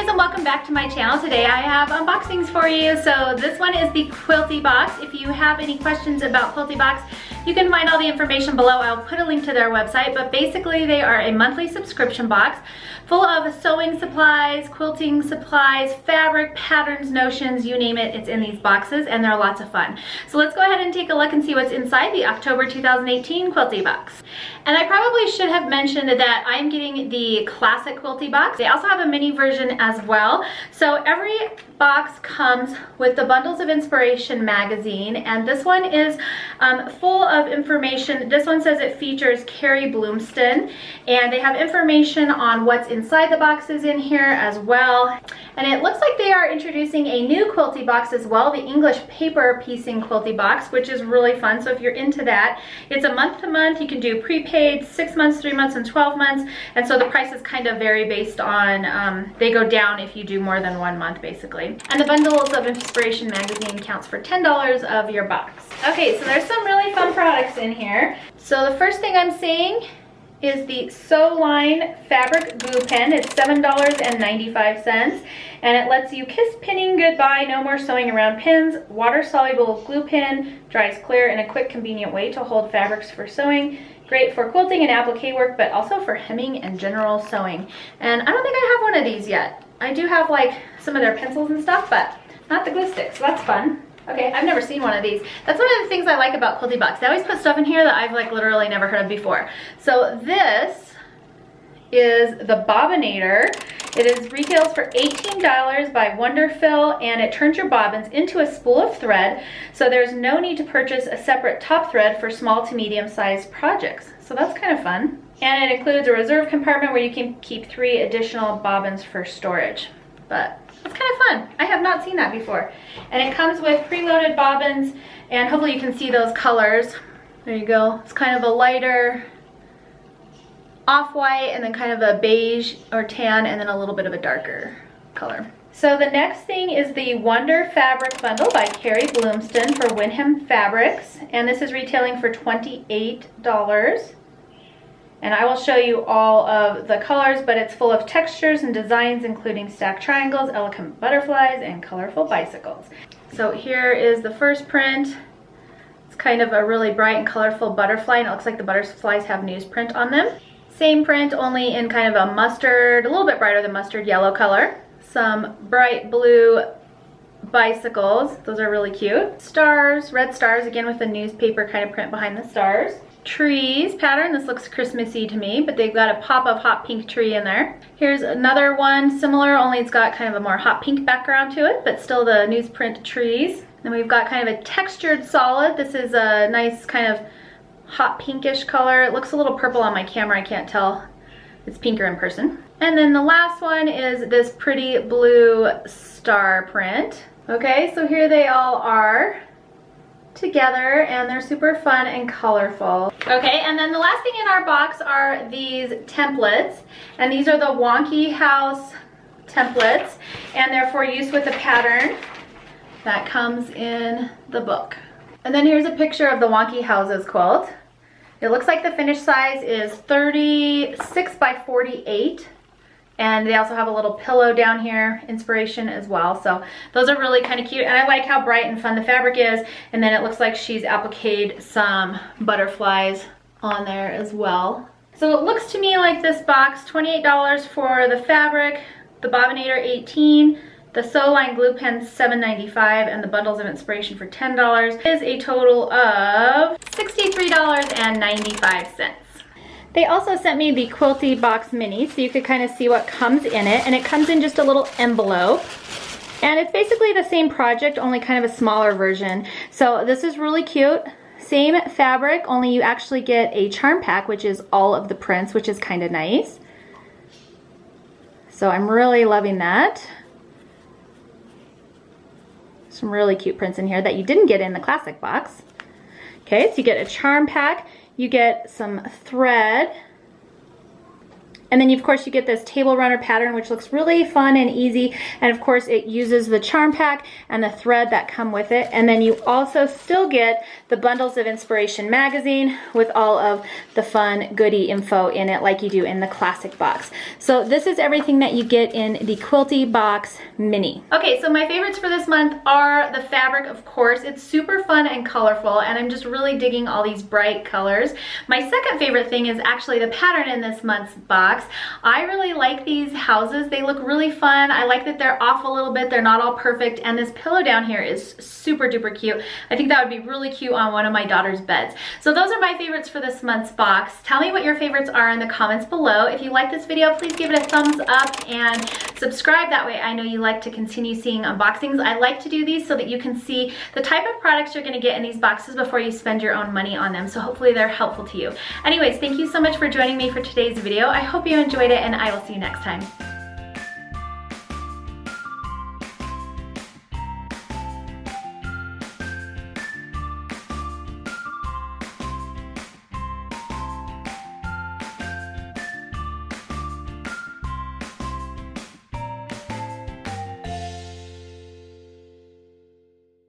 and welcome back to my channel. Today I have unboxings for you. So this one is the Quilty Box. If you have any questions about Quilty Box, you can find all the information below. I'll put a link to their website, but basically they are a monthly subscription box full of sewing supplies, quilting supplies, fabric, patterns, notions, you name it, it's in these boxes, and they're lots of fun. So let's go ahead and take a look and see what's inside the October 2018 Quilty Box. And I probably should have mentioned that I'm getting the classic Quilty Box. They also have a mini version as well. So every box comes with the Bundles of Inspiration magazine, and this one is full of information. This one says it features Carrie Bloomston, and they have information on what's inside the boxes in here as well. And it looks like they are introducing a new Quilty Box as well, the English paper piecing Quilty Box, which is really fun. So if you're into that, it's a month to month. You can do prepaid, 6 months, 3 months, and 12 months. And so the prices kind of vary based on, they go down if you do more than 1 month basically. And the Bundles of Inspiration magazine counts for $10 of your box. Okay, so there's some really fun products in here. So the first thing I'm seeing is the Sew Line fabric glue pen. It's $7.95, and it lets you kiss pinning goodbye. No more sewing around pins. Water soluble glue pen, dries clear in a quick, convenient way to hold fabrics for sewing. Great for quilting and applique work, but also for hemming and general sewing. And I don't think I have one of these yet. I do have like some of their pencils and stuff, but not the glue sticks, so that's fun. Okay, I've never seen one of these. That's one of the things I like about Quilty Box. They always put stuff in here that I've like literally never heard of before. So this is the Bobbinator. It retails for $18 by Wonderfill, and it turns your bobbins into a spool of thread, so there's no need to purchase a separate top thread for small to medium-sized projects. So that's kind of fun. And it includes a reserve compartment where you can keep 3 additional bobbins for storage. But it's kind of fun. I have not seen that before. And it comes with preloaded bobbins, and hopefully you can see those colors. There you go. It's kind of a lighter off-white, and then kind of a beige or tan, and then a little bit of a darker color. So the next thing is the Wonder Fabric Bundle by Carrie Bloomston for Winham Fabrics, and this is retailing for $28. And I will show you all of the colors, but it's full of textures and designs, including stacked triangles, elegant butterflies, and colorful bicycles. So here is the first print. It's kind of a really bright and colorful butterfly, and it looks like the butterflies have newsprint on them. Same print, only in kind of a mustard, a little bit brighter than mustard yellow color. Some bright blue bicycles. Those are really cute. Stars, red stars, again with the newspaper kind of print behind the stars. Trees pattern. This looks Christmassy to me, but they've got a pop of hot pink tree in there. Here's another one similar, only it's got kind of a more hot pink background to it, but still the newsprint trees. Then we've got kind of a textured solid. This is a nice kind of hot pinkish color. It looks a little purple on my camera. I can't tell. It's pinker in person. And then the last one is this pretty blue star print. Okay, so here they all are together, and they're super fun and colorful. Okay, and then the last thing in our box are these templates, and these are the Wonky House templates, and they're for use with a pattern that comes in the book. And then here's a picture of the Wonky Houses quilt. It looks like the finished size is 36 by 48. And they also have a little pillow down here, inspiration as well. So those are really kind of cute. And I like how bright and fun the fabric is. And then it looks like she's appliqued some butterflies on there as well. So it looks to me like this box, $28 for the fabric, the Bobbinator $18, the Sew Line glue pen $7.95, and the Bundles of Inspiration for $10 is a total of $63.95. They also sent me the Quilty Box Mini, so you could kind of see what comes in it, and it comes in just a little envelope. And it's basically the same project, only kind of a smaller version. So this is really cute. Same fabric, only you actually get a charm pack, which is all of the prints, which is kind of nice. So I'm really loving that. Some really cute prints in here that you didn't get in the classic box. Okay, so you get a charm pack. You get some thread, And then of course you get this table runner pattern, which looks really fun and easy. And of course it uses the charm pack and the thread that come with it. And then you also still get the Bundles of Inspiration magazine with all of the fun goodie info in it like you do in the classic box. So this is everything that you get in the Quilty Box Mini. Okay, so my favorites for this month are the fabric, of course. It's super fun and colorful, and I'm just really digging all these bright colors. My second favorite thing is actually the pattern in this month's box. I really like these houses. They look really fun. I like that they're off a little bit. They're not all perfect. And this pillow down here is super duper cute. I think that would be really cute on one of my daughter's beds. So those are my favorites for this month's box. Tell me what your favorites are in the comments below. If you like this video, please give it a thumbs up and subscribe. That way I know you like to continue seeing unboxings. I like to do these so that you can see the type of products you're going to get in these boxes before you spend your own money on them. So hopefully they're helpful to you. Anyways, thank you so much for joining me for today's video. I hope you enjoyed it, and I will see you next time.